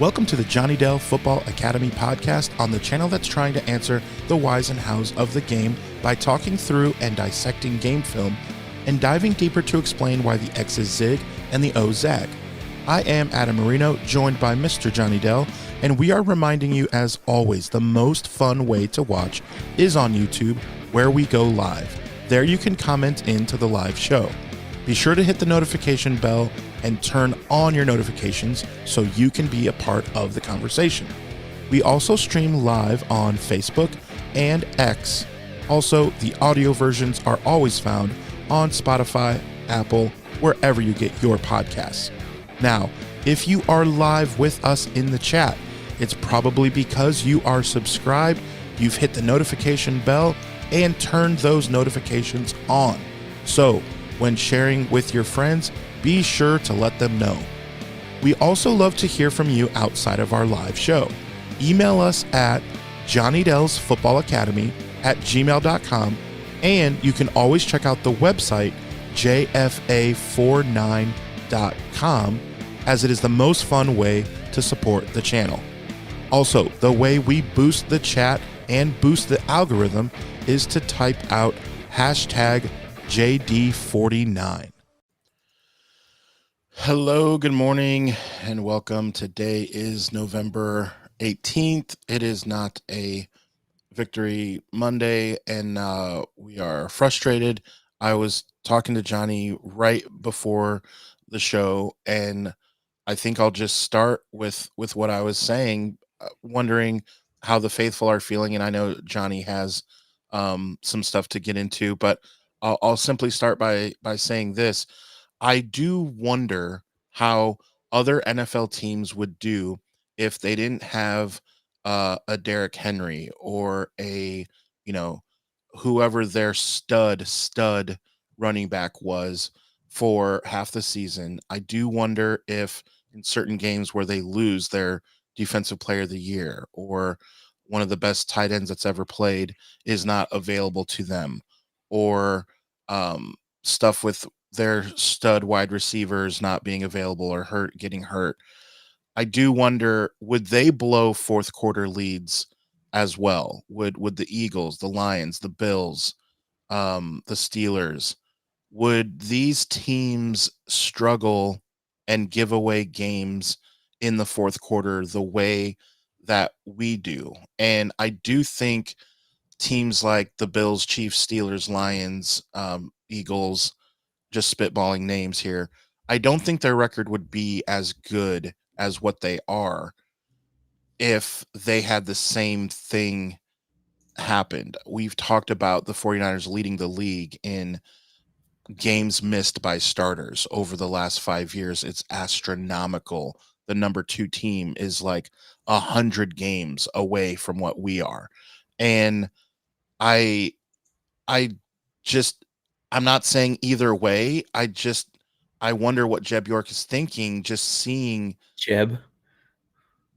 Welcome to the Johnny Dell Football Academy podcast on the channel that's trying to answer the whys and hows of the game by talking through and dissecting game film and diving deeper to explain why the X's zig and the O's zag. I am Adam Marino, joined by Mr. Johnny Dell, and we are reminding you, as always, the most fun way to watch is on YouTube, where we go live. There you can comment into the live show. Be sure to hit the notification bell and turn on your notifications so you can be a part of the conversation. We also stream live on Facebook and X. Also, the audio versions are always found on Spotify, Apple, wherever you get your podcasts. Now, if you are live with us in the chat, it's probably because you are subscribed, you've hit the notification bell, and turned those notifications on. So, when sharing with your friends, be sure to let them know. We also love to hear from you outside of our live show. Email us at johnnydellsfootballacademy@gmail.com, and you can always check out the website jfa49.com, as it is the most fun way to support the channel. Also, the way we boost the chat and boost the algorithm is to type out hashtag JD49. Hello, good morning, and welcome. Today is November 18th. It is not a Victory Monday, and we are frustrated. I was talking to Johnny right before the show, and I think I'll just start with what I was saying, wondering how the faithful are feeling, and I know Johnny has some stuff to get into, but I'll simply start by saying this. I do wonder how other NFL teams would do if they didn't have a Derrick Henry or whoever their stud running back was for half the season. I do wonder if in certain games where they lose their defensive player of the year or one of the best tight ends that's ever played is not available to them, or stuff with their stud wide receivers not being available or getting hurt. I do wonder, would they blow fourth quarter leads as well? Would the Eagles, the Lions, the Bills, the Steelers, would these teams struggle and give away games in the fourth quarter the way that we do? And I do think teams like the Bills, Chiefs, Steelers, Lions, Eagles, just spitballing names here, I don't think their record would be as good as what they are if they had the same thing happened. We've talked about the 49ers leading the league in games missed by starters over the last 5 years. It's astronomical. The number 2 team is like 100 games away from what we are. And I just, I'm not saying either way. I wonder what Jeb York is thinking, just seeing Jeb.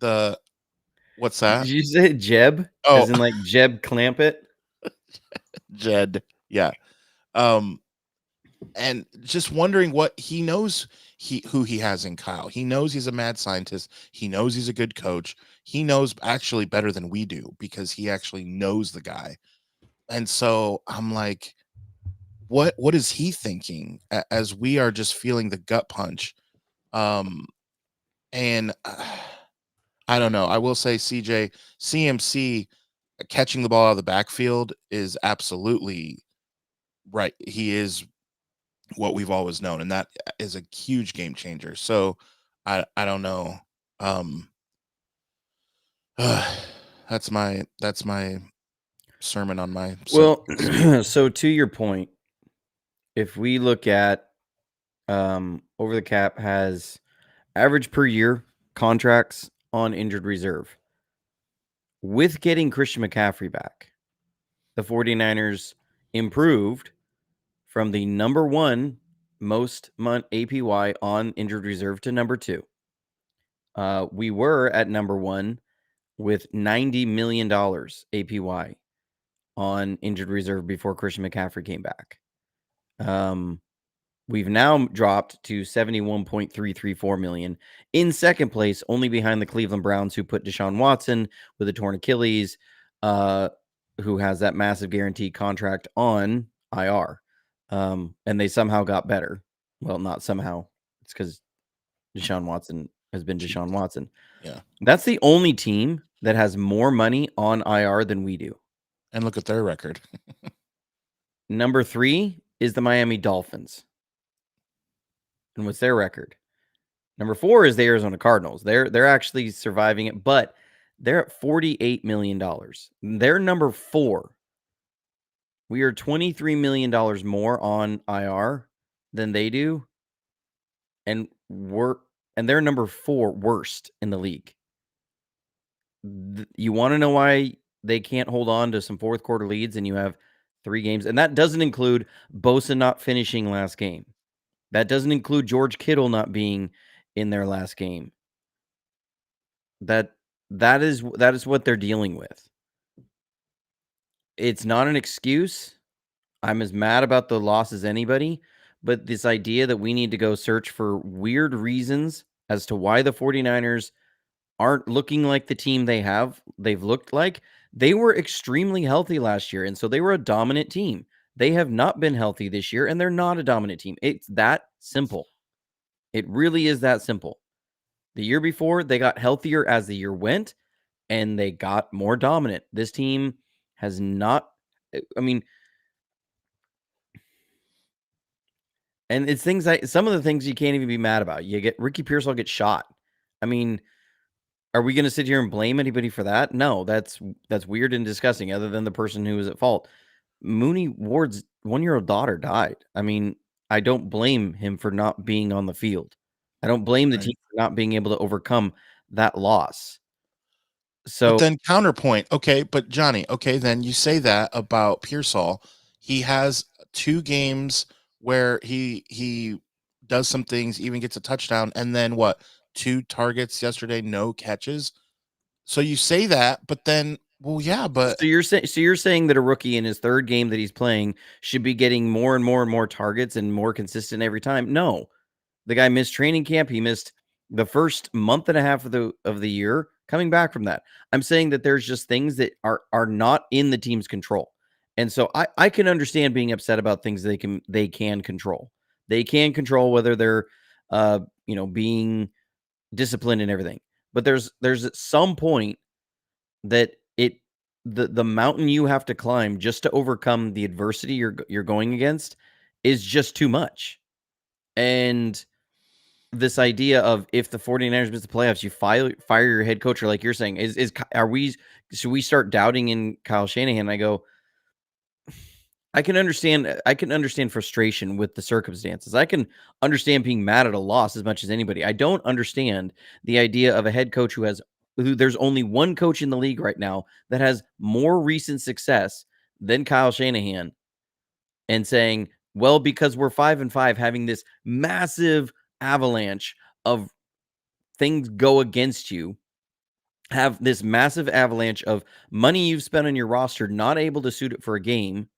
What's that? Did you say Jeb? Oh, as in like Jeb Clampett? Jed. Yeah. And just wondering what he knows, who he has in Kyle. He knows he's a mad scientist. He knows he's a good coach. He knows actually better than we do because he actually knows the guy. And so I'm like, what is he thinking as we are just feeling the gut punch? And I don't know. I will say CMC catching the ball out of the backfield is absolutely right. He is what we've always known, and that is a huge game changer. So I don't know. That's my sermon on my so to your point, if we look at Over the Cap has average per year contracts on injured reserve. With getting Christian McCaffrey back, the 49ers improved from the number 1 most month APY on injured reserve to number 2. We were at number 1 with $90 million APY on injured reserve before Christian McCaffrey came back. We've now dropped to $71.334 million. In second place, only behind the Cleveland Browns, who put Deshaun Watson with a torn Achilles, who has that massive guaranteed contract on IR. And they somehow got better. Well, not somehow. It's because Deshaun Watson has been Deshaun Watson. Yeah. That's the only team that has more money on IR than we do. And look at their record. Number 3 is the Miami Dolphins. And what's their record? Number 4 is the Arizona Cardinals. They're actually surviving it, but they're at $48 million. They're number 4. We are $23 million more on IR than they do. And they're number 4 worst in the league. You want to know why they can't hold on to some fourth quarter leads and you have 3 games? And that doesn't include Bosa not finishing last game. That doesn't include George Kittle not being in their last game. That is what they're dealing with. It's not an excuse. I'm as mad about the loss as anybody, but this idea that we need to go search for weird reasons as to why the 49ers aren't looking like the team they've looked like. They were extremely healthy last year, and so they were a dominant team. They have not been healthy this year, and they're not a dominant team. It's that simple. It really is that simple. The year before, they got healthier as the year went, and they got more dominant. This team has not, I mean, and it's things some of the things you can't even be mad about. You get Ricky Pearsall get shot. I mean, are we going to sit here and blame anybody for that? No, that's weird and disgusting, other than the person who was at fault. Mooney Ward's 1-year-old daughter died. I mean, I don't blame him for not being on the field. I don't blame the team for not being able to overcome that loss. So, but then counterpoint, okay, but Johnny, okay, then you say that about Pearsall. He has 2 games where he does some things, even gets a touchdown, and then what? 2 targets yesterday, no catches. So you say that, but then, well, yeah, but so you're saying that a rookie in his 3rd game that he's playing should be getting more and more and more targets and more consistent every time? No. The guy missed training camp. He missed the first month and a half of the year coming back from that. I'm saying that there's just things that are not in the team's control. And so I can understand being upset about things they can control. They can control whether they're being disciplined and everything. But there's at some point that the mountain you have to climb just to overcome the adversity you're going against is just too much. And this idea of if the 49ers miss the playoffs, you fire your head coach, or like you're saying, should we start doubting in Kyle Shanahan? I go, I can understand frustration with the circumstances. I can understand being mad at a loss as much as anybody. I don't understand the idea of a head coach who there's only one coach in the league right now that has more recent success than Kyle Shanahan, and saying, well, because we're 5-5, having this massive avalanche of things go against you, have this massive avalanche of money you've spent on your roster, not able to suit it for a game,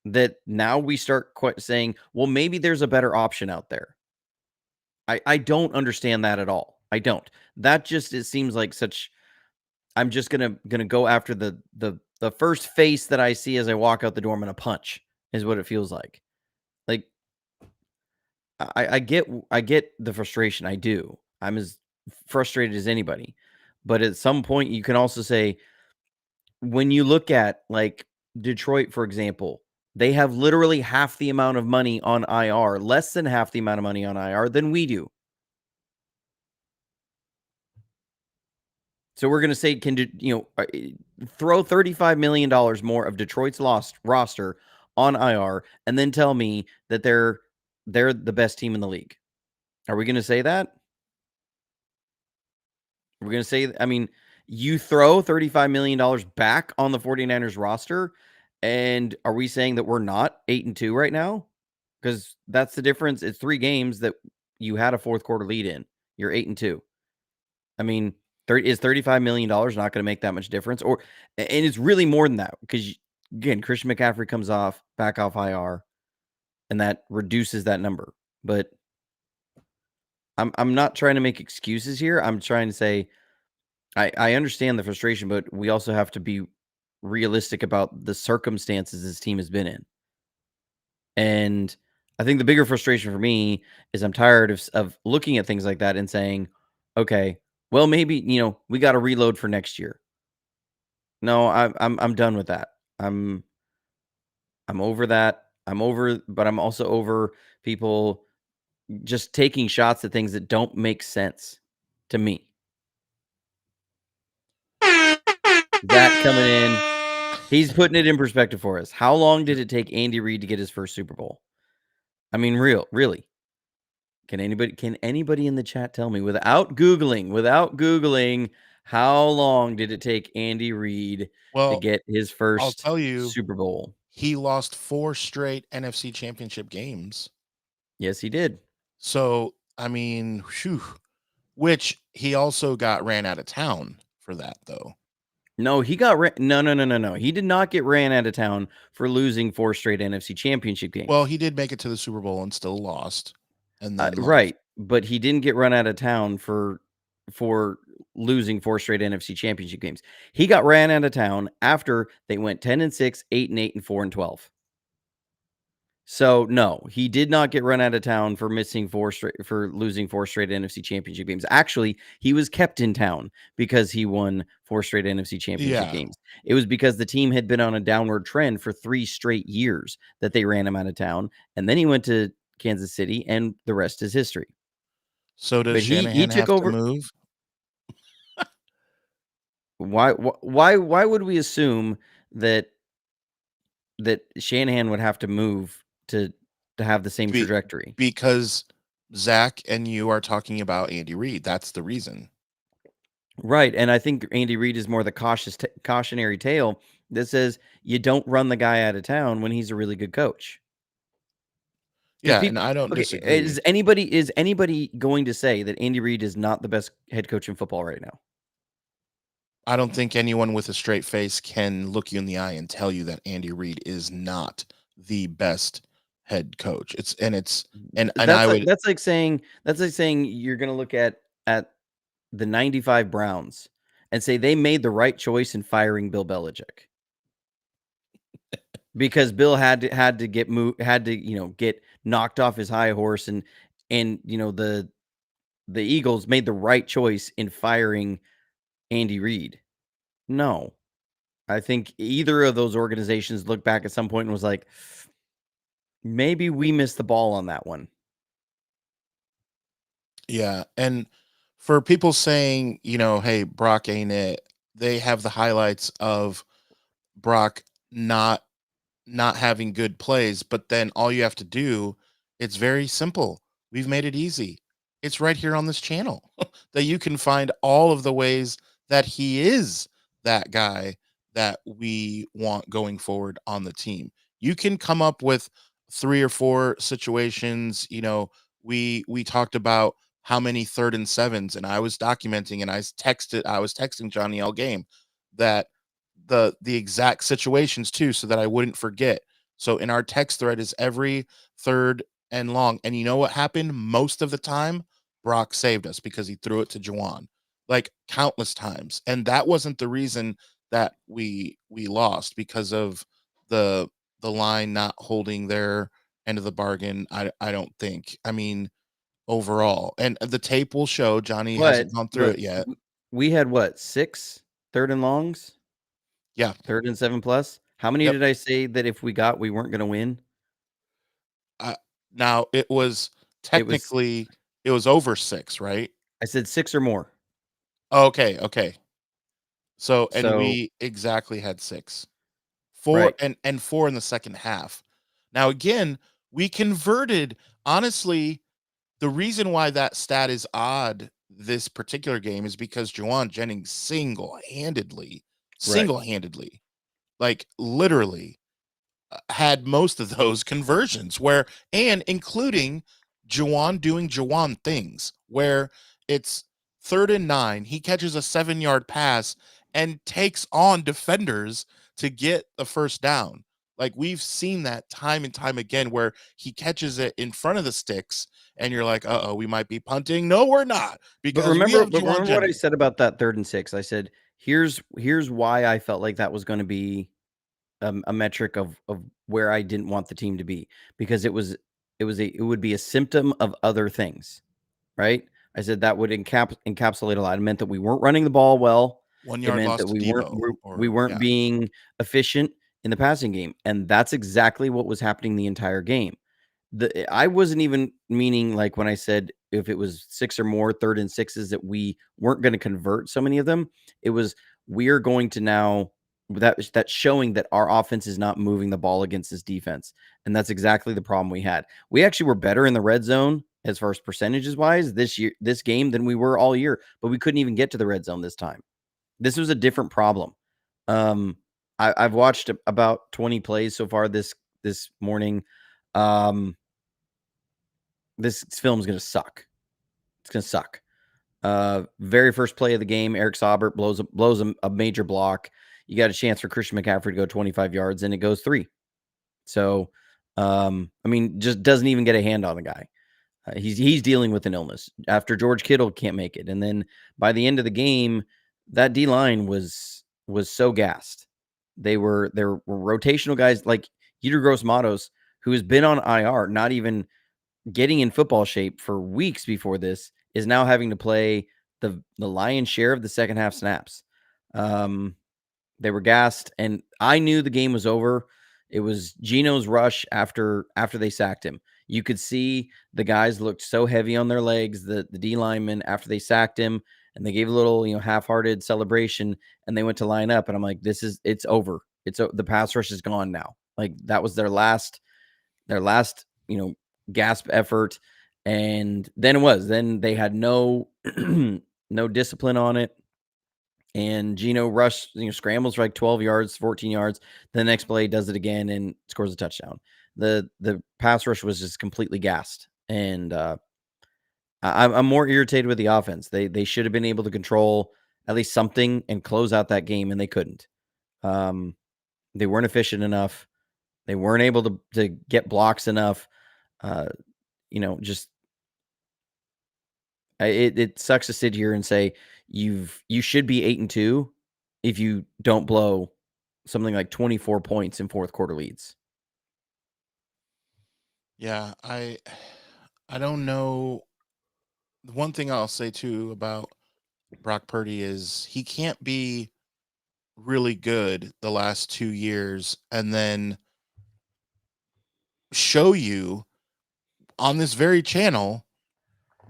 that now we start saying, well, maybe there's a better option out there. I don't understand that at all. I don't. That just, it seems like such, I'm just gonna go after the first face that I see as I walk out the door. I'm gonna punch, is what it feels like. Like, I get the frustration. I do. I'm as frustrated as anybody. But at some point, you can also say, when you look at like Detroit, for example, they have literally half the amount of money on IR, less than half the amount of money on IR than we do. So we're going to say, throw $35 million more of Detroit's lost roster on IR and then tell me that they're the best team in the league. Are we going to say that? We're going to say, I mean, you throw $35 million back on the 49ers roster, and are we saying that we're not 8-2 right now? Because that's the difference. It's 3 games that you had a fourth quarter lead in. You're 8-2. I mean, is $35 million not going to make that much difference? And it's really more than that, because, again, Christian McCaffrey comes back off IR. and that reduces that number. But I'm not trying to make excuses here. I'm trying to say I understand the frustration, but we also have to be realistic about the circumstances this team has been in. And I think the bigger frustration for me is I'm tired of looking at things like that and saying, okay, well, maybe, we got to reload for next year. No, I'm done with that. I'm over that. But I'm also over people just taking shots at things that don't make sense to me. Zach coming in, he's putting it in perspective for us. How long did it take Andy Reid to get his first Super Bowl? I mean, really. Can anybody in the chat tell me without Googling, how long did it take Andy Reid to Well, get his I'll first tell you, Super Bowl? he lost 4 straight NFC championship games. Yes, he did. So, I mean, whew, which he also got ran out of town for that, though. No, he got no. He did not get ran out of town for losing 4 straight NFC championship games. Well, he did make it to the Super Bowl and still lost, and then right, but he didn't get run out of town for losing 4 straight NFC championship games. He got ran out of town after they went 10-6, 8-8, and 4-12. So no, he did not get run out of town for losing 4 straight NFC championship games. Actually, he was kept in town because he won 4 straight NFC championship games. It was because the team had been on a downward trend for 3 straight years that they ran him out of town, and then he went to Kansas City, and the rest is history. So does But he Shanahan took have over. to move? Why would we assume that Shanahan would have to move to have the same trajectory? Because Zach and you are talking about Andy Reid. That's the reason. Right, and I think Andy Reid is more the cautionary tale that says you don't run the guy out of town when he's a really good coach. Yeah, and I don't disagree. Is anybody going to say that Andy Reid is not the best head coach in football right now? I don't think anyone with a straight face can look you in the eye and tell you that Andy Reid is not the best head coach. That's like saying you're going to look at the 95 Browns and say they made the right choice in firing Bill Belichick. Because Bill had to get knocked off his high horse, and the Eagles made the right choice in firing Andy Reid. No. I think either of those organizations looked back at some point and was like, maybe we missed the ball on that one. Yeah, and for people saying, hey, Brock ain't it, they have the highlights of Brock not having good plays, but then all you have to do, it's very simple. We've made it easy. It's right here on this channel that you can find all of the ways that he is that guy that we want going forward on the team. You can come up with 3 or 4 situations. We talked about how many 3rd and 7s, and I was documenting, and I was texting Johnny all game that the exact situations too, so that I wouldn't forget. So in our text thread is every 3rd and long. And you know what happened? Most of the time, Brock saved us because he threw it to Juwan, like countless times. And that wasn't the reason that we lost, because of the line not holding their end of the bargain. I don't think. I mean, overall, and the tape will show. Johnny hasn't gone through it yet. We had 6 3rd and longs? Yeah. 3rd and 7 plus. How many did I say that if we got, we weren't going to win? Now it was technically it was over 6, right? I said 6 or more. Okay. So we exactly had 6. 4 and 4 in the second half. Now again, we converted. Honestly, the reason why that stat is odd this particular game is because Juwan Jennings single-handedly, like literally, had most of those conversions, and including Juwan doing Juwan things, where it's 3rd and 9, he catches a 7-yard pass and takes on defenders to get the first down. Like we've seen that time and time again where he catches it in front of the sticks and you're like, uh-oh, we might be punting. No, we're not, But because we remember, have but Juwan remember what I Jennings. said about that 3rd and 6. I said, here's why I felt like that was going to be a metric of where I didn't want the team to be, because it would be a symptom of other things, right? I said that would encapsulate a lot. It meant that we weren't running the ball well. 1 It yard meant loss that to Debo, we or weren't yeah. being efficient in the passing game, and that's exactly what was happening the entire game. I wasn't even meaning, like, when I said if it was 6 or more 3rd and 6s that we weren't going to convert so many of them. It was, we're going to now, that's showing that our offense is not moving the ball against this defense. And that's exactly the problem we had. We actually were better in the red zone as far as percentages wise this game than we were all year, but we couldn't even get to the red zone this time. This was a different problem. I've watched about 20 plays so far this morning. This film is going to suck. It's going to suck. Very first play of the game, Eric Saubert blows a major block. You got a chance for Christian McCaffrey to go 25 yards, and it goes 3. So, I mean, just doesn't even get a hand on the guy. He's dealing with an illness after George Kittle can't make it, and then by the end of the game, that D line was so gassed. There were rotational guys like Yetur Gross-Matos, who has been on IR, not even getting in football shape for weeks before this, is now having to play the lion's share of the second half snaps. They were gassed, and I knew the game was over. It was Geno's rush after they sacked him. You could see the guys looked so heavy on their legs, the D linemen, after they sacked him, and they gave a little, half-hearted celebration, and they went to line up, and I'm like, it's over. The pass rush is gone now. Like, that was their last, gasp effort. And then they had no no discipline on it. And Geno rushed, scrambles for like 12 yards, 14 yards. The next play does it again and scores a touchdown. The pass rush was just completely gassed. And I'm more irritated with the offense. They should have been able to control at least something and close out that game, and they couldn't. They weren't efficient enough. They weren't able to get blocks enough. Just it sucks to sit here and say you should be 8-2 if you don't blow something like 24 points in fourth quarter leads. Yeah, I don't know. The one thing I'll say too about Brock Purdy is he can't be really good the last 2 years and then show you on this very channel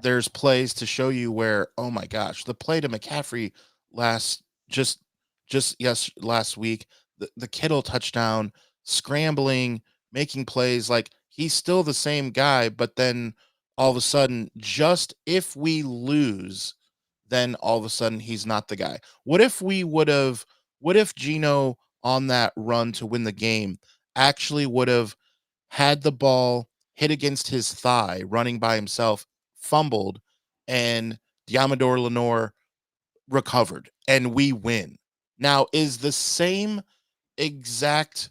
there's plays to show you where, oh my gosh, the play to McCaffrey last last week, the Kittle touchdown, scrambling, making plays, like he's still the same guy, but then all of a sudden, just if we lose, then all of a sudden he's not the guy. What if Geno on that run to win the game actually would have had the ball hit against his thigh running by himself, fumbled, and Diamador Lenore recovered, and we win? Now, is the same exact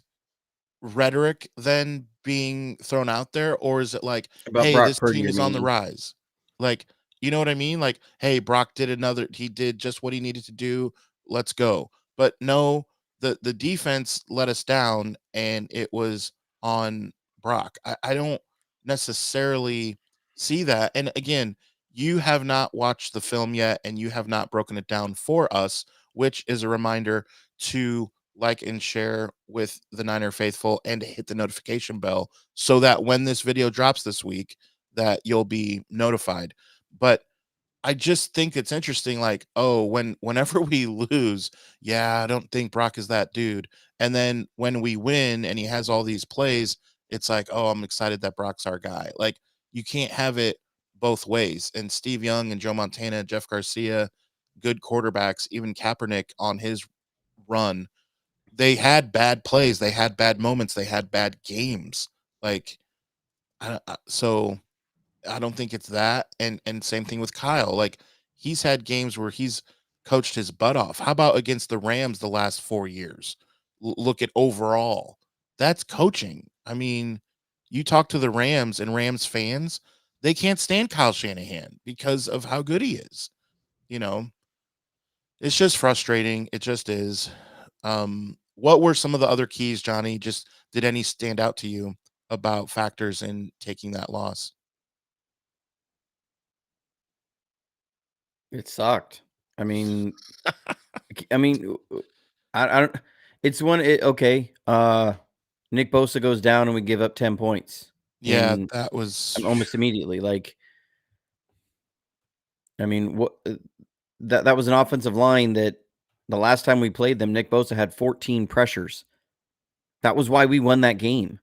rhetoric then being thrown out there, or is it like, About hey, Brock this Purdy, team you're is on the meaning? rise? Like, you know what I mean? Like, hey, Brock he did just what he needed to do. Let's go. But no, the defense let us down, and it was on Brock. I don't necessarily see that. And again, you have not watched the film yet, and you have not broken it down for us, which is a reminder to like and share with the Niner faithful and hit the notification bell so that when this video drops this week that you'll be notified. But I just think it's interesting, like, oh, whenever we lose, yeah, I don't think Brock is that dude. And then when we win and he has all these plays, it's like, oh, I'm excited that Brock's our guy. Like, you can't have it both ways. And Steve Young and Joe Montana, Jeff Garcia, good quarterbacks, even Kaepernick on his run, they had bad plays, they had bad moments, they had bad games. Like, so I don't think it's that. And same thing with Kyle. Like, he's had games where he's coached his butt off. How about against the Rams the last 4 years? Look at overall. That's coaching. I mean, you talk to the Rams and Rams fans, they can't stand Kyle Shanahan because of how good he is. You know, it's just frustrating. It just is. What were some of the other keys, Johnny? Just did any stand out to you about factors in taking that loss? It sucked. I mean, I mean, I don't. It's one. Okay. Nick Bosa goes down and we give up 10 points Yeah, in that was almost immediately. Like, I mean, what that was an offensive line that the last time we played them, Nick Bosa had 14 pressures. That was why we won that game.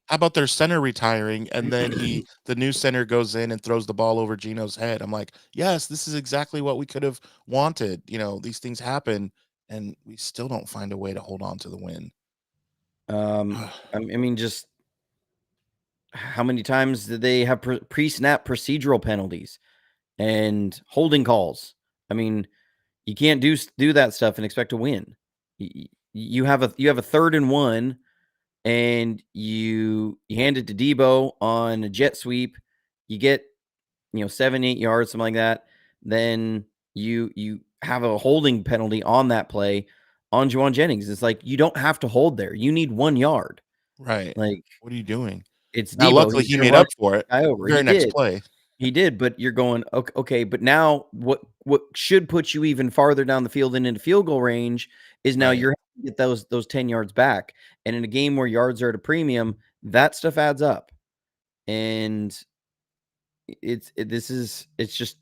how about their center retiring and then the new center goes in and throws the ball over Gino's head. I'm like, yes, this is exactly what we could have wanted. These things happen and we still don't find a way to hold on to the win. I mean, just how many times did they have pre-snap procedural penalties and holding calls? I mean, you can't do that stuff and expect to win. You have a 3rd and 1, and you hand it to Debo on a jet sweep. You get 7-8 yards, something like that. Then you have a holding penalty on that play on Juwan Jennings. It's like you don't have to hold there. You need 1 yard. Right. Like, What are you doing? it's Now, Debo. luckily, He's he gonna made run up for it the guy over. the very He next did. play. He did, but you're going, okay, but now what should put you even farther down the field and into field goal range is now Right. you're having to get those 10 yards back. And in a game where yards are at a premium, that stuff adds up. And it's just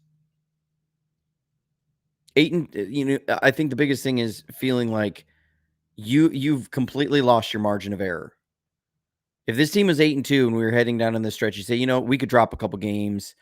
8 and I think the biggest thing is feeling like you've completely lost your margin of error. If this team was 8-2 and we were heading down in this stretch, you say, we could drop a couple games.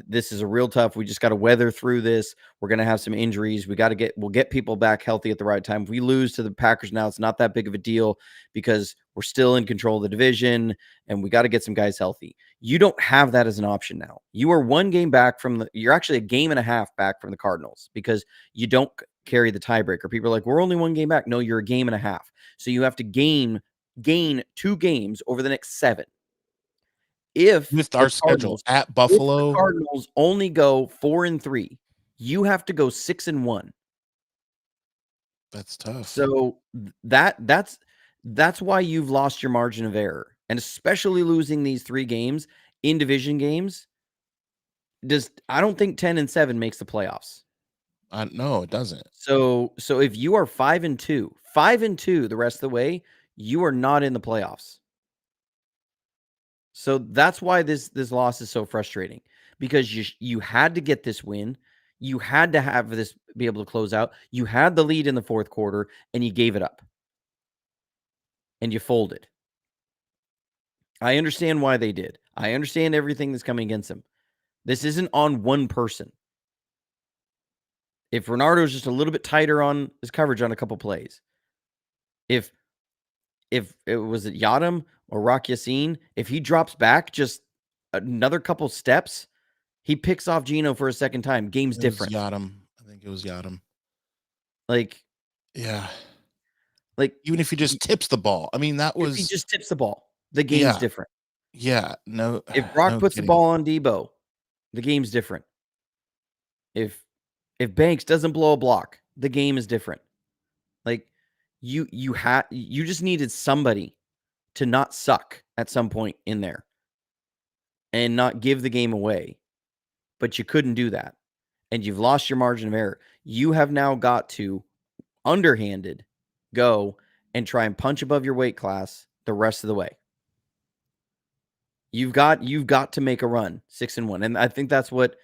This is a real tough. We just got to weather through this. We're going to have some injuries. We'll get people back healthy at the right time. If we lose to the Packers now, it's not that big of a deal because we're still in control of the division and we got to get some guys healthy. You don't have that as an option now. You are 1 game back you're actually a game and a half back from the Cardinals because you don't carry the tiebreaker. People are like, we're only 1 game back. No, you're a game and a half. So you have to gain 2 games over the next 7. If With the our schedule Cardinals at Buffalo, only go 4-3, you have to go 6-1. that's tough. So that's why you've lost your margin of error. And especially losing these 3 games in division games, I don't think 10-7 makes the playoffs. No, it doesn't. So if you are 5-2 the rest of the way, you are not in the playoffs. So that's why this loss is so frustrating because you had to get this win. You had to have this be able to close out. You had the lead in the 4th quarter and you gave it up. And you folded. I understand why they did. I understand everything that's coming against them. This isn't on one person. If Renardo's just a little bit tighter on his coverage on a couple plays, if it was at Yadam or Rock Yassin, if he drops back just another couple steps, he picks off Gino for a second time. Game's different. Yadam. I think it was Yadam. Like, yeah. Like, Even if he just tips the ball. I mean, that if he was just tips the ball, the game's different. Yeah. No. If Brock No puts the kidding. ball on Debo, the game's different. If Banks doesn't blow a block, the game is different. Like, you just needed somebody to not suck at some point in there and not give the game away. But you couldn't do that. And you've lost your margin of error. You have now got to underhanded go and try and punch above your weight class the rest of the way. You've got to make a run 6-1. And I think that's what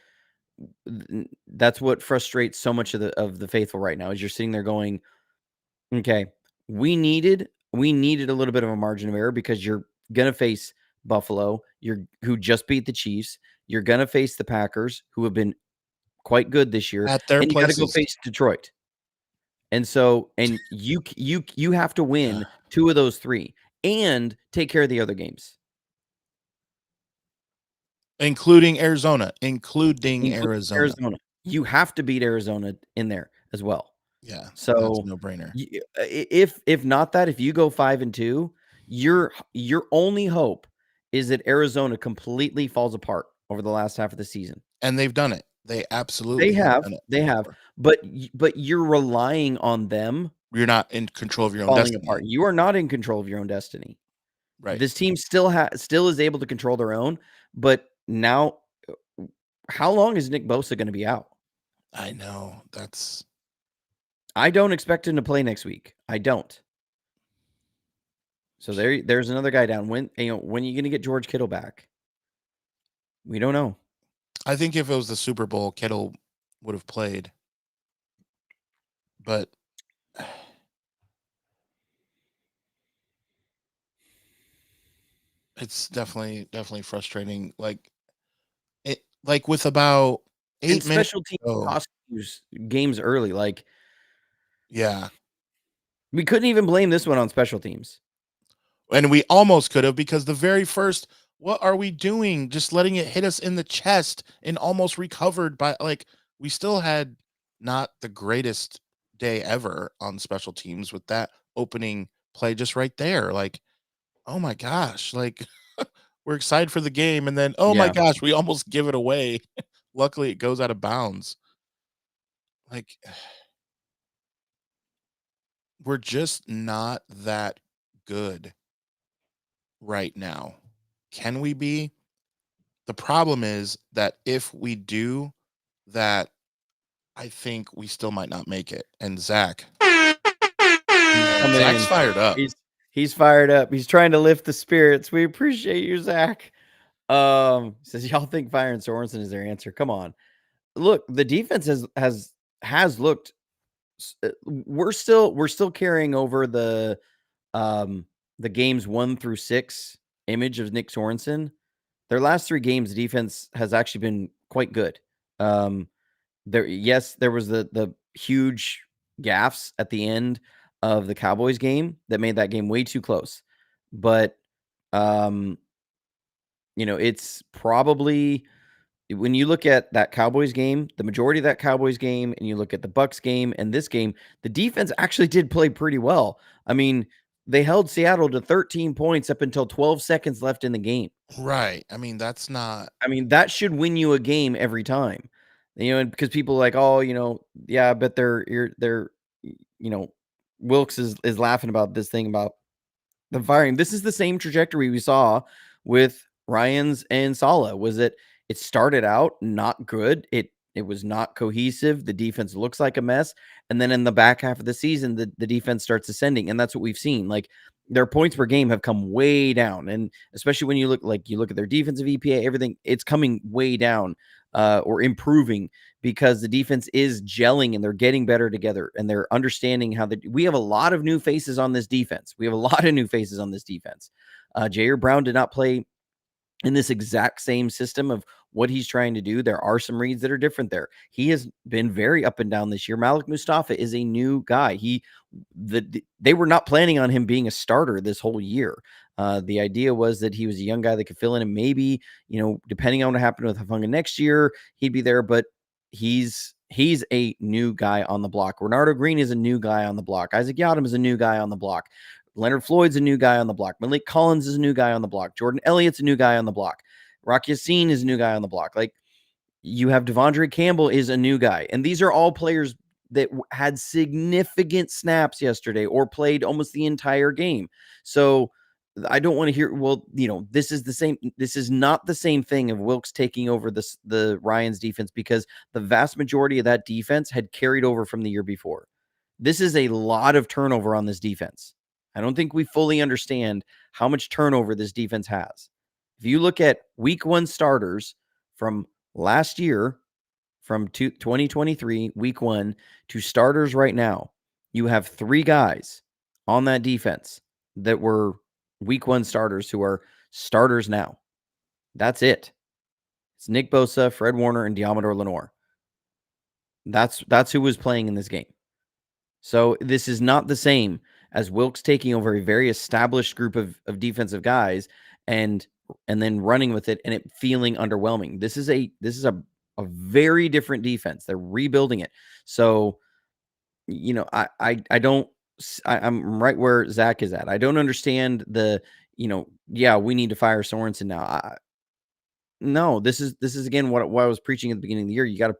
frustrates so much of the faithful right now is you're sitting there going, okay, we needed a little bit of a margin of error because you're going to face Buffalo, who just beat the Chiefs. You're going to face the Packers, who have been quite good this year, at their and you got to go places. face Detroit. And so, and you have to win 2 of those 3 and take care of the other games. Including Arizona. You have to beat Arizona in there as well. Yeah, that's So no brainer. if not that, if you go 5-2, your only hope is that Arizona completely falls apart over the last half of the season. And they've done it. They They absolutely have have, done it they have, before. but you're relying on them You're not in control of your own falling destiny. apart. You are not in control of your own destiny. Right. This team still is able to control their own, but now, how long is Nick Bosa going to be out? I know. That's I don't expect him to play next week. I don't. So there's another guy down. When are you going to get George Kittle back? We don't know. I think if it was the Super Bowl, Kittle would have played. But it's definitely frustrating. Like with about And 8 minutes special teams ago. cost you games early. Like, Yeah. we couldn't even blame this one on special teams. And we almost could have, because the very first, what are we doing? Just letting it hit us in the chest and almost recovered by, like, we still had not the greatest day ever on special teams with that opening play just right there. Like, oh my gosh, like we're excited for the game, and then oh my Yeah. gosh, we almost give it away. Luckily it goes out of bounds. Like, we're just not that good right now. Can we be? The problem is that if we do that, I think we still might not make it. And Zach, He's coming Zach's in. fired up. He's fired up. He's trying to lift the spirits. We appreciate you, Zach. Says y'all think firing Sorensen is their answer. Come on. Look, the defense has looked, we're still carrying over the games 1-6 image of Nick Sorensen. Their last 3 games, the defense has actually been quite good. There was the huge gaffes at the end of the Cowboys game that made that game way too close. But it's probably, when you look at that Cowboys game, the majority of that Cowboys game, and you look at the Bucks game and this game, the defense actually did play pretty well. I mean, they held Seattle to 13 points up until 12 seconds left in the game. Right. I mean, that's not. I mean, that should win you a game every time. And because people are like, oh, yeah, but they're, Wilkes is laughing about this thing about the firing. This is the same trajectory we saw with Ryans and Saleh. Was it started out not good. It was not cohesive. The defense looks like a mess. And then in the back half of the season, the defense starts ascending. And that's what we've seen. Like, their points per game have come way down. And especially when you look at their defensive EPA, everything, it's coming way down or improving, because the defense is gelling and they're getting better together and they're understanding how we have a lot of new faces on this defense. Jair Brown did not play in this exact same system of what he's trying to do. There are some reads that are different there. He has been very up and down this year. Malik Mustafa is a new guy. They were not planning on him being a starter this whole year. The idea was that he was a young guy that could fill in, and maybe, depending on what happened with Hufanga next year, he'd be there. But he's a new guy on the block. Renardo Green is a new guy on the block. Isaac Yadam is a new guy on the block. Leonard Floyd's a new guy on the block. Malik Collins is a new guy on the block. Jordan Elliott's a new guy on the block. Rock Yassin is a new guy on the block. Like, you have Devondre Campbell is a new guy. And these are all players that had significant snaps yesterday or played almost the entire game. So I don't want to hear, well, this is not the same thing of Wilkes taking over the Ryans defense, because the vast majority of that defense had carried over from the year before. This is a lot of turnover on this defense. I don't think we fully understand how much turnover this defense has. If you look at week 1 starters from last year, from 2023, week 1 to starters right now, you have 3 guys on that defense that were week 1 starters who are starters now. That's it. It's Nick Bosa, Fred Warner, and Diamador Lenore. That's who was playing in this game. So this is not the same as Wilkes taking over a very established group of defensive guys and then running with it and it feeling underwhelming. This is a very different defense. They're rebuilding it. So I don't. I'm right where Zach is at. I don't understand the. Yeah, we need to fire Sorensen now. No, this is again what I was preaching at the beginning of the year. You gotta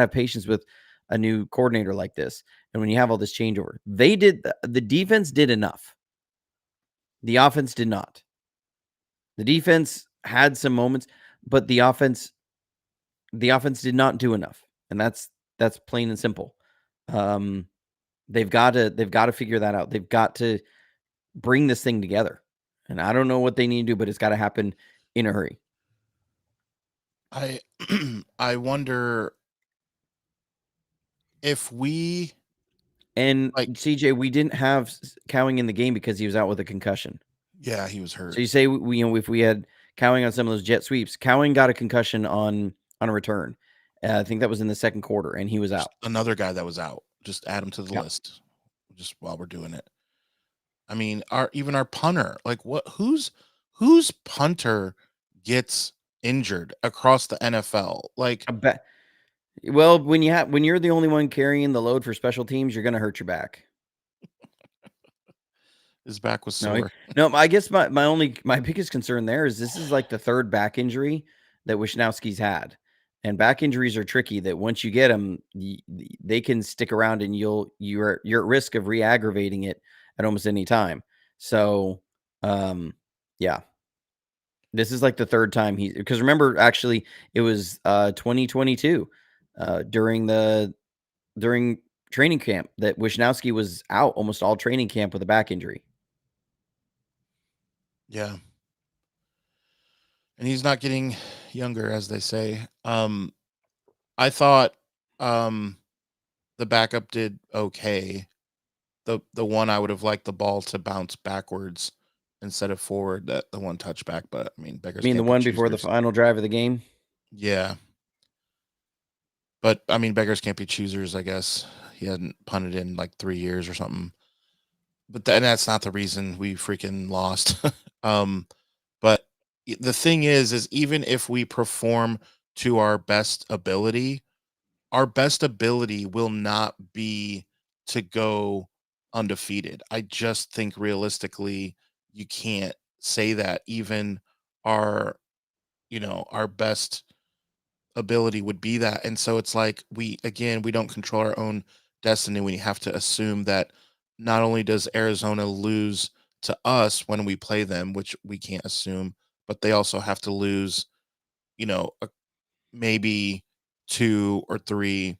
have patience with a new coordinator like this, and when you have all this changeover, the defense did enough. The offense did not. The defense had some moments, but the offense did not do enough, and that's plain and simple. Um, they've got to figure that out. They've got to bring this thing together, and I don't know what they need to do, but it's got to happen in a hurry. I I wonder if we And like. CJ, we didn't have Cowing in the game because he was out with a concussion. Yeah, he was So hurt. you say if we had Cowing on some of those jet sweeps, Cowing got a concussion on a return. I think that was in the second quarter, and he was There's out. another guy that was out. Just add him to the Yeah. list. Just while we're doing it. I mean, our punter, like whose punter gets injured across the NFL? Like I bet. Well, when you're the only one carrying the load for special teams, you're going to hurt your back. his back was No, sore. no. I guess my biggest concern there is this is like the third back injury that Wisnowski's had, and back injuries are tricky. That once you get them, they can stick around, and you're at risk of re-aggravating it at almost any time. So, yeah, this is like the third time because remember, actually, it was 2022 during training camp that Wisnowski was out almost all training camp with a back injury. Yeah. And he's not getting younger, as they say. I thought the backup did okay. The one I would have liked the ball to bounce backwards instead of forward, that the one touchback, but I mean I beggars mean, the can't be one before the choosers. final drive of the game. Yeah. But I mean beggars can't be choosers, I guess. He hadn't punted in like 3 years or something. But that's not the reason we freaking lost. um but the thing is even if we perform to our best ability will not be to go undefeated. I just think realistically you can't say that even our our best ability would be that. And so it's like we don't control our own destiny. We have to assume that not only does Arizona lose to us when we play them, which we can't assume, but they also have to lose, you know, maybe 2 or 3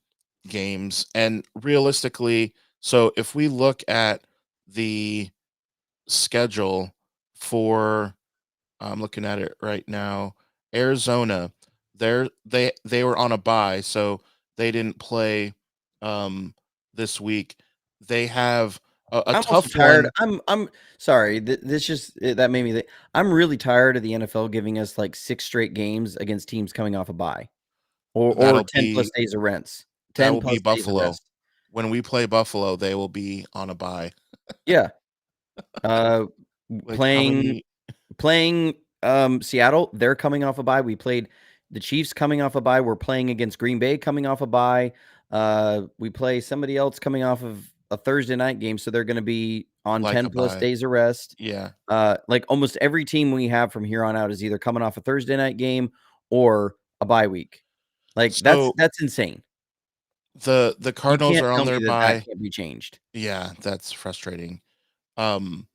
games. And realistically, so if we look at the schedule for I'm looking at it right now. Arizona, they were on a bye, so they didn't play um this week. They have a I'm also tough tired. one. I'm sorry. This just that made me. I'm really tired of the NFL giving us like 6 straight games against teams coming off a bye, or That'll 10 plus be days of rents. that 10 will be plus days of Buffalo. rest. When we play Buffalo, they will be on a bye. Yeah. Uh, Like how playing many playing Seattle. They're coming off a bye. We played the Chiefs coming off a bye. We're playing against Green Bay coming off a bye. We play somebody else coming off of a Thursday night game, so they're going to be on like 10 a plus bye? days of rest. Yeah. Like almost every team we have from here on out is either coming off a Thursday night game or a bye week. Like So that's insane. the You Cardinals can't are on tell me their that bye. can't be changed. Yeah, that's frustrating. Um,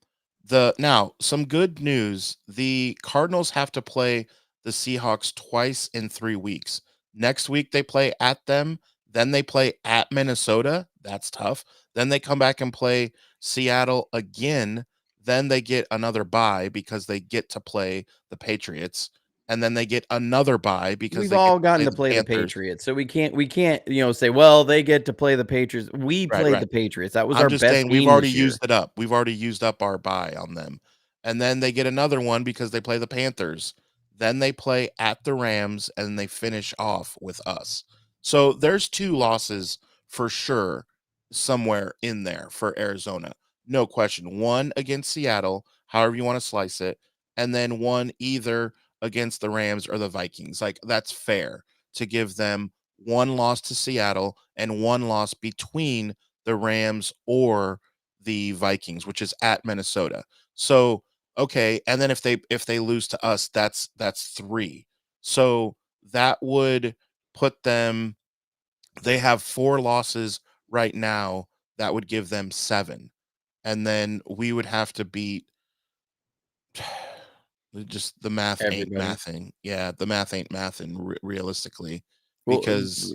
the now some good news. The Cardinals have to play the Seahawks twice in 3 weeks. Next week they play at them, then they play at Minnesota. That's tough. Then they come back and play Seattle again. Then they get another bye because they get to play the Patriots. And then they get another bye because We've they get all to gotten play to the play the Panthers. Patriots, so we can't say, well, they get to play the Patriots. We Right, played right. the Patriots. That was I'm our just best saying we've game already this year. used it up. We've already used up our buy on them. And then they get another one because they play the Panthers. Then they play at the Rams and they finish off with us. So there's 2 losses for sure somewhere in there for Arizona. No question. One against Seattle, however you want to slice it, and then one either against the Rams or the Vikings. Like that's fair to give them one loss to Seattle and one loss between the Rams or the Vikings, which is at Minnesota. So okay, and then if they lose to us, that's 3. So that would put them, they have 4 losses right now. That would give them 7. And then we would have to beat just the math ain't Everybody. mathing. Yeah, the math ain't mathing realistically Well, because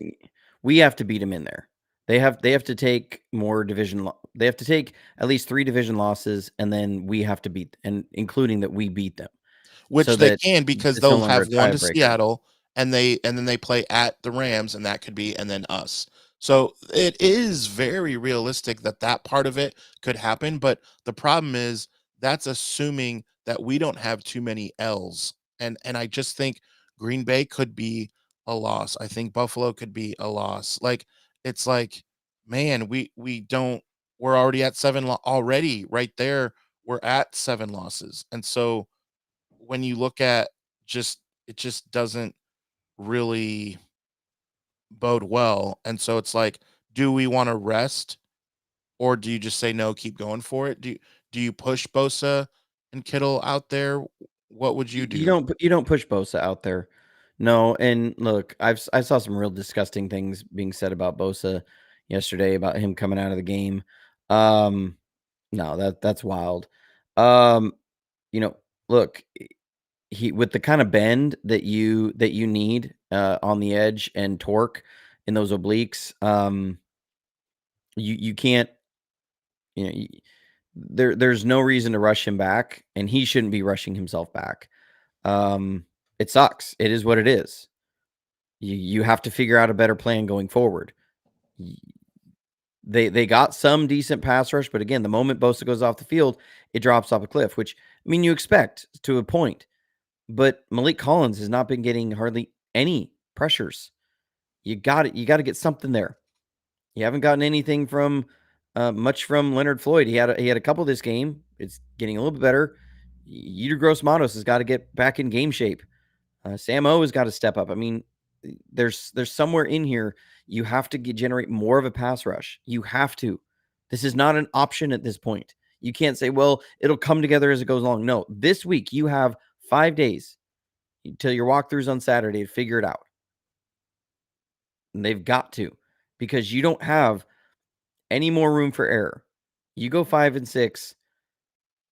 we have to beat them in there. They have to take more they have to take at least 3 division losses, and then we have to beat, and including that we beat them, so which they that can because it's no they'll longer a have one to tiebreaker. Seattle and then they play at the Rams and that could be and then us. So it is very realistic that that part of it could happen, but the problem is that's assuming that we don't have too many L's. And I just think Green Bay could be a loss. I think Buffalo could be a loss. Like it's like man, we don't, we're already at 7 already right there. We're at 7 losses. And so when you look at just it just doesn't really bode well. And so it's like, do we want to rest or do you just say no, keep going for it? Do you push Bosa and Kittle out there? What would you do? You don't push Bosa out there. No, and look, I saw some real disgusting things being said about Bosa yesterday about him coming out of the game. Um, no, that's wild. Um, you know, look, he with the kind of bend that you need on the edge and torque in those obliques, you can't, you know, there's no reason to rush him back, and he shouldn't be rushing himself back. Um, it sucks. It is what it is. You have to figure out a better plan going forward. Y- they got some decent pass rush, but again, the moment Bosa goes off the field, it drops off a cliff, which I mean you expect to a point. But Malik Collins has not been getting hardly any pressures. You got to get something there. You haven't gotten anything from much from Leonard Floyd. He had a couple this game. It's getting a little bit better. Yetur Gross-Matos has got to get back in game shape. Sam O has got to step up. I mean, there's somewhere in here you have to generate more of a pass rush. You have to. This is not an option at this point. You can't say, well, it'll come together as it goes along. No, this week you have 5 days till your walkthroughs on Saturday to figure it out. And they've got to, because you don't have any more room for error. You go 5-6.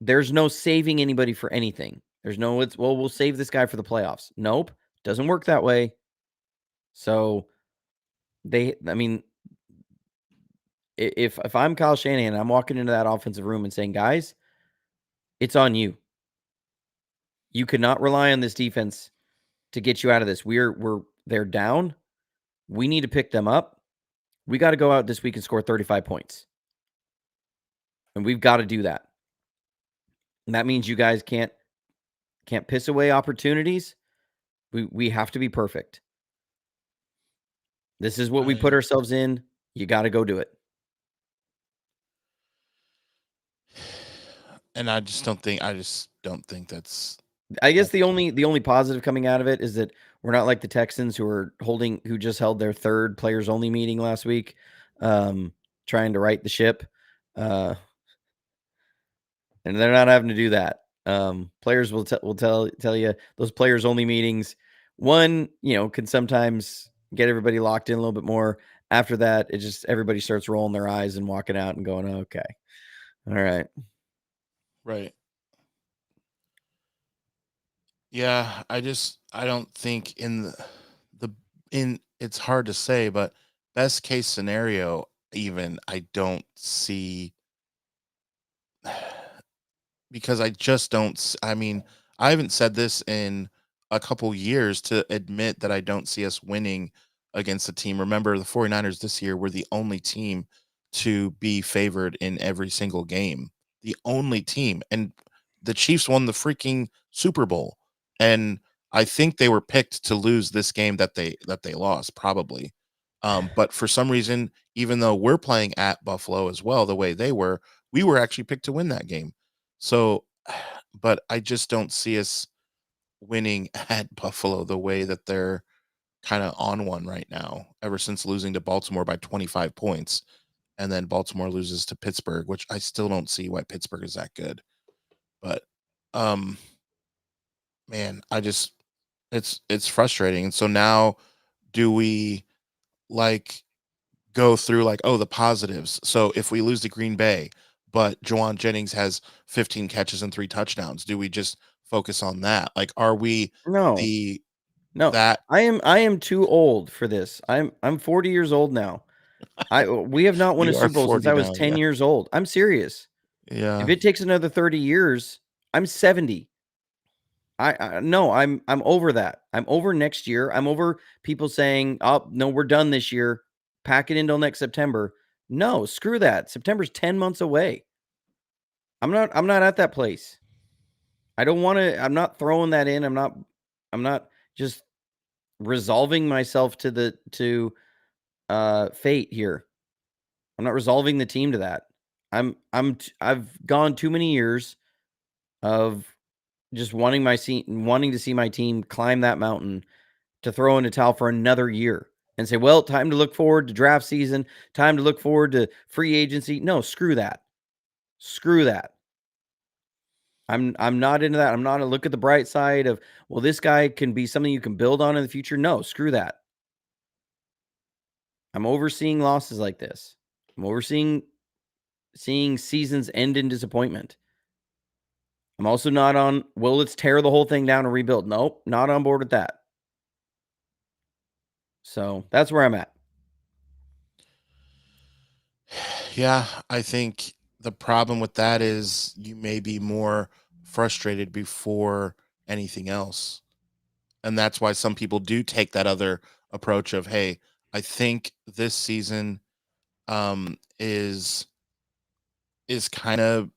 There's no saving anybody for anything. There's no, it's, well, we'll save this guy for the playoffs. Nope. Doesn't work that way. So I mean, if I'm Kyle Shanahan, I'm walking into that offensive room and saying, guys, it's on you. You could not rely on this defense to get you out of this. They're down. We need to pick them up. We got to go out this week and score 35 points. And we've got to do that. And that means you guys can't piss away opportunities. We have to be perfect. This is what we put ourselves in. You got to go do it. And I just don't think that's I guess the only positive coming out of it is that we're not like the Texans who just held their third players only meeting last week, trying to right the ship. And they're not having to do that. Players will tell you those players only meetings, one, can sometimes get everybody locked in a little bit more. After that, it just everybody starts rolling their eyes and walking out and going, okay, all right. right. Yeah, I don't think in the in it's hard to say, but best case scenario even I don't see because I just don't I mean, I haven't said this in a couple years to admit that I don't see us winning against a team. Remember the 49ers this year were the only team to be favored in every single game. The only team, and the Chiefs won the freaking Super Bowl. And I think they were picked to lose this game that they lost probably. But for some reason, even though we're playing at Buffalo as well, the way they were, we were actually picked to win that game. So, but I just don't see us winning at Buffalo the way that they're kind of on one right now, ever since losing to Baltimore by 25 points. and then Baltimore loses to Pittsburgh, which I still don't see why Pittsburgh is that good. But um man, I just it's frustrating. And so now do we like go through like, oh, the positives. So if we lose to Green Bay, but Jawan Jennings has 15 catches and 3 touchdowns, do we just focus on that? Like, are we No, the no. that I am too old for this. I'm 40 years old now. We have not won a you are Super Bowl since 40 I was now? 10 Yeah. years old. I'm serious. If Yeah. it takes another 30 years, I'm 70. No, I'm over that. I'm over next year. I'm over people saying, "Oh, no, we're done this year. Pack it until next September." No, screw that. September's 10 months away. I'm not at that place. I don't want to I'm not throwing that in. I'm not just resolving myself to fate here. I'm not resolving the team to that. I've gone too many years of just wanting to see my team climb that mountain to throw in a towel for another year and say, "Well, time to look forward to draft season, time to look forward to free agency." No, screw that. Screw that. I'm not into that. I'm not a look at the bright side of, well, this guy can be something you can build on in the future. No, screw that. I'm overseeing losses like this. I'm overseeing seeing seasons end in disappointment. I'm also not on, well, let's tear the whole thing down and rebuild. Nope, not on board with that. So that's where I'm at. Yeah, I think the problem with that is you may be more frustrated before anything else. And that's why some people do take that other approach of, hey, I think this season is kind of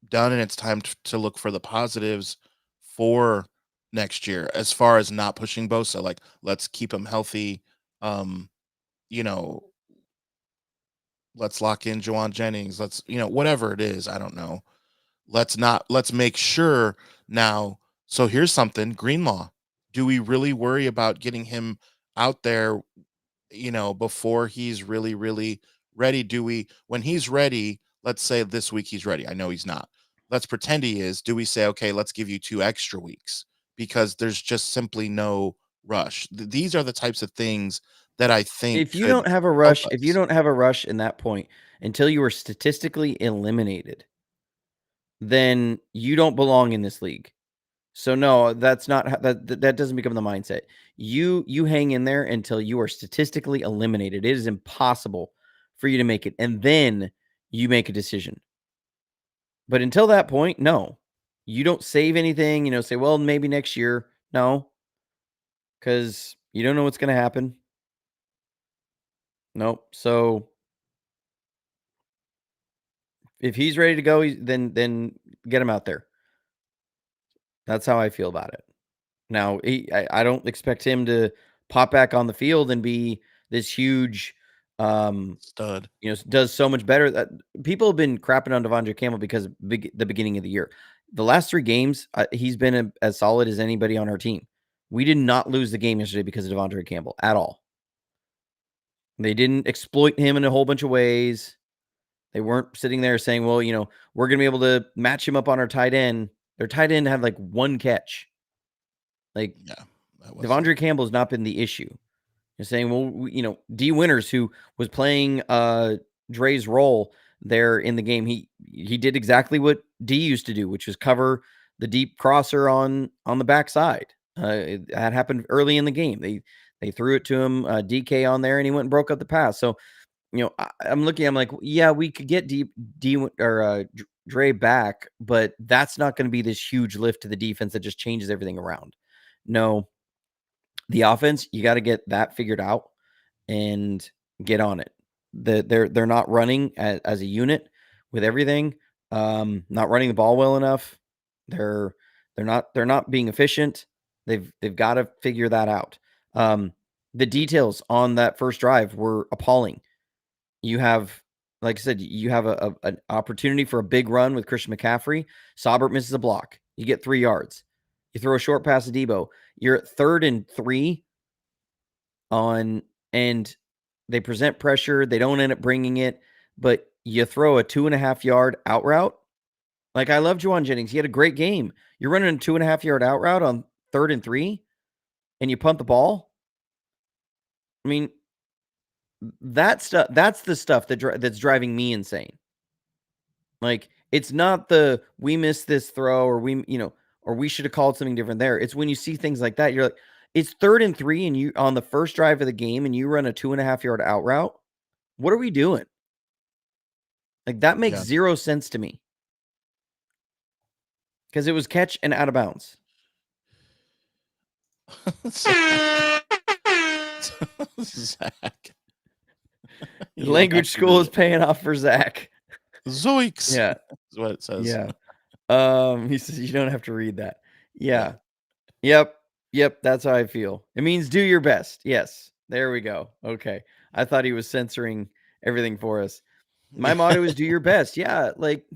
done and it's time to look for the positives for next year as far as not pushing Bosa. Like, let's keep him healthy. Um, you know, let's lock in Jawan Jennings. Let's, whatever it is, I don't know. Let's make sure now. So here's something, Greenlaw. Do we really worry about getting him out there, before he's really, really ready? Do we, when he's ready, let's say this week he's ready. I know he's not. Let's pretend he is. Do we say, okay, let's give you 2 extra weeks because there's just simply no rush? These are the types of things that I think If you could don't have a help rush, if you us. don't have a rush in that point until you are statistically eliminated, then you don't belong in this league. So no, that's not that doesn't become the mindset. You hang in there until you are statistically eliminated. It is impossible for you to make it, and then you make a decision. But until that point, no. You don't save anything, say, well, maybe next year. No, because you don't know what's going to happen. Nope. So if he's ready to go, then get him out there. That's how I feel about it. Now, I don't expect him to pop back on the field and be this huge, Stud. does so much better. That people have been crapping on Devondre Campbell because of the beginning of the year. The last 3 games, he's been as solid as anybody on our team. We did not lose the game yesterday because of Devondre Campbell at all. They didn't exploit him in a whole bunch of ways. They weren't sitting there saying, well, we're going to be able to match him up on our tight end. Their tight end had like 1 catch. Like, Yeah, that was Devondre Campbell has not been the issue. You're saying, well, D Winters, who was playing Dre's role there in the game, he did exactly what D used to do, which was cover the deep crosser on the backside. That happened early in the game. They threw it to him, DK on there, and he went and broke up the pass. So, I'm looking. I'm like, yeah, we could get Dre back, but that's not going to be this huge lift to the defense that just changes everything around. No, the offense, you got to get that figured out and get on it. They're not running as a unit with everything. Not running the ball well enough. They're not being efficient. They've got to figure that out. The details on that first drive were appalling. You have, like I said, you have an opportunity for a big run with Christian McCaffrey. Saubert misses a block. You get 3 yards. You throw a short pass to Debo. You're at 3rd and 3 and they present pressure. They don't end up bringing it. but you throw a 2.5 yard out route. Like, I love Juwan Jennings. He had a great game. You're running a 2.5 yard out route on 3rd and 3, and you punt the ball. I mean, that's the stuff that's driving me insane. Like, it's not we missed this throw, or or we should have called something different there. It's when you see things like that, you're like, it's 3rd and 3, and you on the first drive of the game, and you run a 2.5 yard out route. What are we doing? Like, that makes zero sense to me. Because it was catch and out of bounds. Zach. Language school is paying off for Zach. Zoinks. Yeah. That's what it says. Yeah. He says you don't have to read that. Yeah. Yep. That's how I feel. It means do your best. Yes. There we go. Okay. I thought he was censoring everything for us. My motto is do your best. Yeah. Like,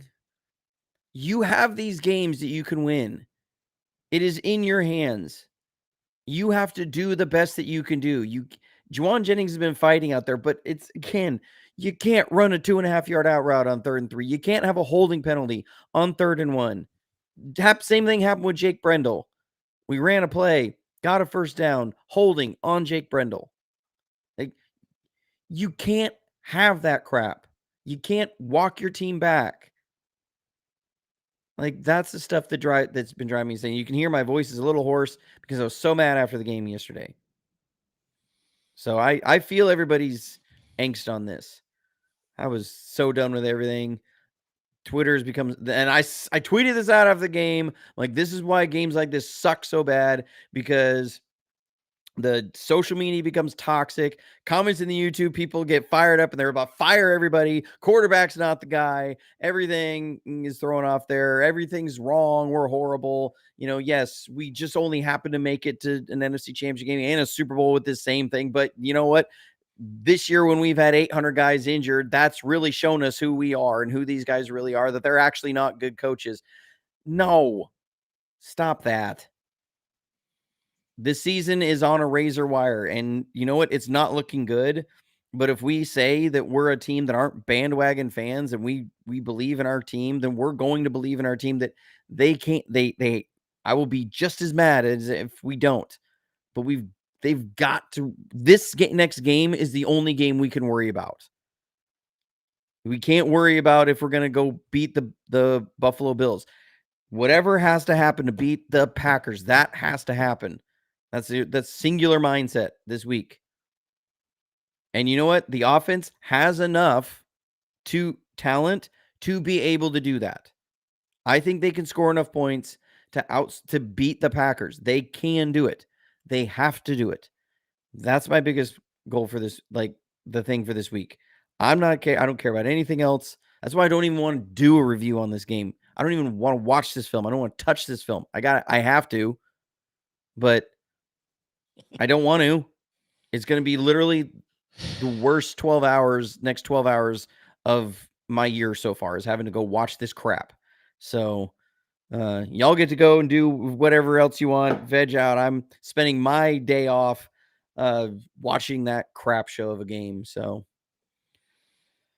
you have these games that you can win. It is in your hands. You have to do the best that you can do. Juwan Jennings has been fighting out there, but you can't run a 2.5 yard out route on 3rd and 3. You can't have a holding penalty on 3rd and 1. Same thing happened with Jake Brendel. We ran a play, got a first down, holding on Jake Brendel. Like, you can't have that crap. You can't walk your team back. Like, that's the stuff that's been driving me insane. You can hear my voice is a little hoarse because I was so mad after the game yesterday. So I feel everybody's angst on this. I was so done with everything. Twitter's becomes, and I tweeted this out after the game. Like, this is why games like this suck so bad, because the social media becomes toxic. Comments in the YouTube, people get fired up and they're about fire everybody. Quarterback's not the guy. Everything is thrown off there. Everything's wrong. We're horrible. Yes, we just only happen to make it to an NFC Championship game and a Super Bowl with this same thing. But you know what? This year, when we've had 800 guys injured, that's really shown us who we are and who these guys really are, that they're actually not good coaches. No, stop that. This season is on a razor wire, and you know what? It's not looking good. But if we say that we're a team that aren't bandwagon fans and we believe in our team, then we're going to believe in our team that they can't. I will be just as mad as if we don't. But they've got to. Next game is the only game we can worry about. We can't worry about if we're going to go beat the Buffalo Bills. Whatever has to happen to beat the Packers, that has to happen. That's singular mindset this week. And you know what? The offense has enough talent to be able to do that. I think they can score enough points to beat the Packers. They can do it. They have to do it. That's my biggest goal for this, like the thing for this week. I don't care about anything else. That's why I don't even want to do a review on this game. I don't even want to watch this film. I don't want to touch this film. I have to, but I don't want to. It's going to be literally the worst next 12 hours of my year so far, is having to go watch this crap. So y'all get to go and do whatever else you want, veg out. I'm spending my day off watching that crap show of a game. So,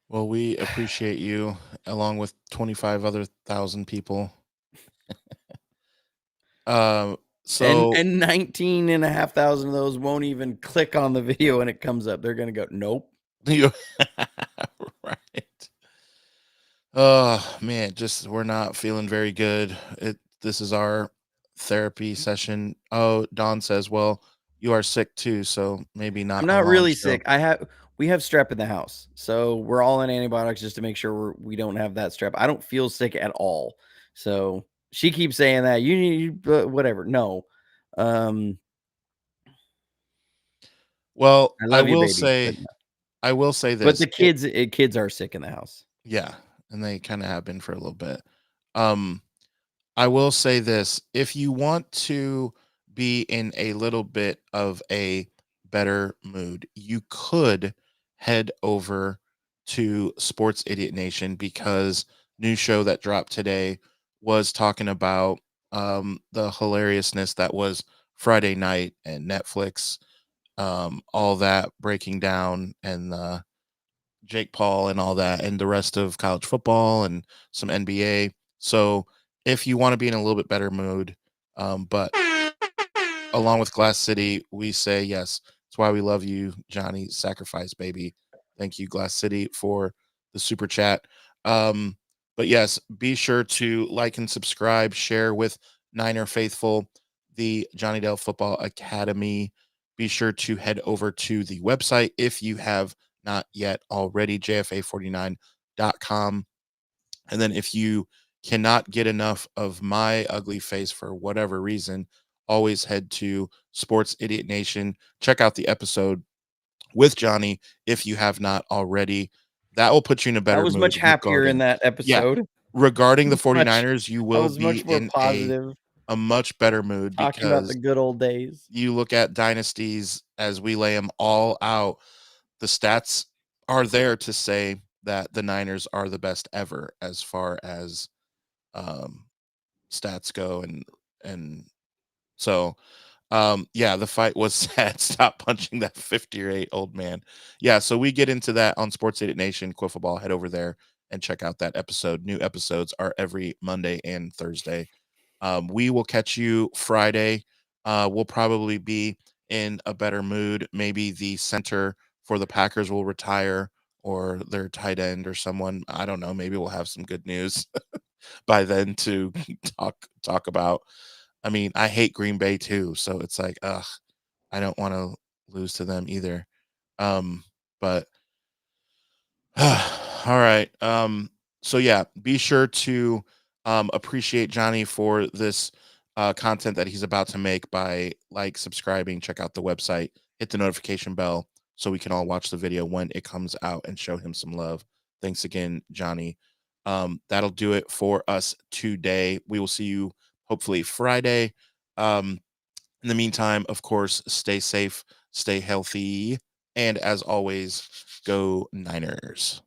well, we appreciate you along with 25,000 people. So and 19,500 of those won't even click on the video when it comes up. They're going to go, nope. Right. Oh man, we're not feeling very good. This is our therapy session. Oh, Don says, well, you are sick too, so maybe not. I'm not really sick. We have strep in the house, so we're all on antibiotics just to make sure we don't have that strep. I don't feel sick at all. So she keeps saying that you need whatever. No. Well, I will say this. But the kids are sick in the house. Yeah, and they kind of have been for a little bit. I will say this: if you want to be in a little bit of a better mood, you could head over to Sports Idiot Nation, because new show that dropped today was talking about the hilariousness that was Friday night and Netflix, all that breaking down, and Jake Paul and all that, and the rest of college football and some NBA. So if you want to be in a little bit better mood, but along with Glass City, we say yes. That's why we love you, Johnny. Sacrifice, baby. Thank you, Glass City, for the super chat. Um, but yes, be sure to like and subscribe, share with Niner Faithful, the Johnny Dale Football Academy. Be sure to head over to the website if you have not yet already, jfa49.com. And then if you cannot get enough of my ugly face for whatever reason, always head to Sports Idiot Nation. Check out the episode with Johnny if you have not already. That will put you in a I better was mood much happier in regarding, that yeah, episode. regarding the Much 49ers, you I will was be much more in positive, a much better mood talking about the because good old days. you look at dynasties as we lay them all out. The stats are there to say that the Niners are the best ever as far as um, stats go, and so yeah, the fight was sad. Stop punching that 58 old man. Yeah, so we get into that on Sports Idiot Nation, Quiffle Ball. Head over there and check out that episode. New episodes are every Monday and Thursday. We will catch you Friday. We'll probably be in a better mood. Maybe the center for the Packers will retire, or their tight end or someone. I don't know. Maybe we'll have some good news by then to talk about. I mean, I hate Green Bay too, so it's like, ugh, I don't want to lose to them either. But all right. So yeah, be sure to appreciate Johnny for this content that he's about to make by subscribing, check out the website, hit the notification bell so we can all watch the video when it comes out and show him some love. Thanks again, Johnny. That'll do it for us today. We will see you hopefully Friday. In the meantime, of course, stay safe, stay healthy, and as always, go Niners.